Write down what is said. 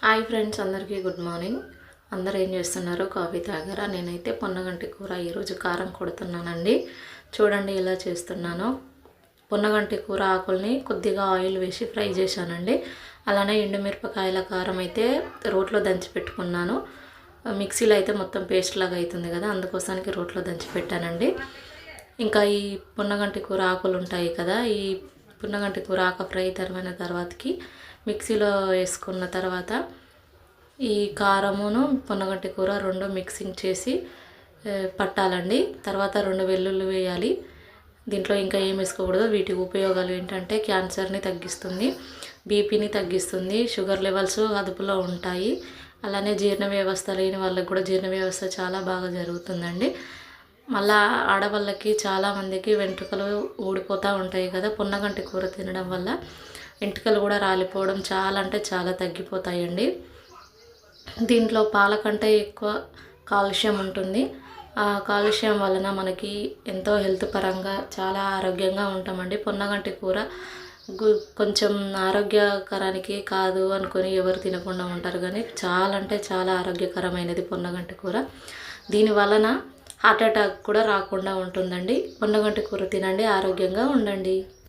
Hi friends, అందరికీ good morning. అందరూ ఏం చేస్తున్నారు? కాఫీ తాగారా? నేనైతే పొన్నగంటి కూర ఈరోజు కారం కొడుతున్నానండి. చూడండి ఎలా చేస్తున్నానో. పొన్నగంటి కూర ఆకుల్ని కొద్దిగా ఆయిల్ వేసి ఫ్రై చేశానండి. అలానే ఎండుమిరపకాయల కారం అయితే రోట్లో దంచి పెట్టుకున్నాను. మిక్సీలో అయితే మొత్తం పేస్ట్ లాగా అవుతుంది కదా, అందుకోసానికి రోట్లో దంచి పెట్టానండి. ఇంకా ఈ పొన్నగంటి కూర ఆకులు ఉంటాయి కదా, ఈ పొన్నగంటి కూర ఆకు ఫ్రై తర్వాతకి మిక్సీలో వేసుకున్న తర్వాత ఈ కారమును పొన్నగంటి కూర రెండు మిక్సింగ్ చేసి పట్టాలండి. తర్వాత 2 వెల్లుల్లి వేయాలి. దీంట్లో ఇంకా ఏం వేసుకోకూడదు. వీటి ఉపయోగాలు ఏంటంటే క్యాన్సర్ని తగ్గిస్తుంది, బీపీని తగ్గిస్తుంది, షుగర్ లెవెల్స్ అదుపులో ఉంటాయి. అలానే జీర్ణ వ్యవస్థ లేని వాళ్ళకి కూడా జీర్ణ వ్యవస్థ చాలా బాగా జరుగుతుందండి. మళ్ళా ఆడవాళ్ళకి చాలామందికి వెంట్రుకలు ఊడిపోతూ ఉంటాయి కదా, పొన్నగంటి కూర తినడం వల్ల వెంట్రుకలు కూడా రాలిపోవడం చాలా అంటే చాలా తగ్గిపోతాయండి. దీంట్లో పాల కంటే ఎక్కువ కాల్షియం ఉంటుంది. ఆ కాల్షియం వలన మనకి ఎంతో హెల్త్ పరంగా చాలా ఆరోగ్యంగా ఉంటామండి. పొన్నగంటి కూర కొంచెం ఆరోగ్యకరానికి కాదు అనుకొని ఎవరు తినకుండా ఉంటారు, కానీ చాలా అంటే చాలా ఆరోగ్యకరమైనది పొన్నగంటి కూర. దీని వలన హార్ట్ అటాక్ కూడా రాకుండా ఉంటుందండి. పొన్నగంటి కూర తినండి, ఆరోగ్యంగా ఉండండి.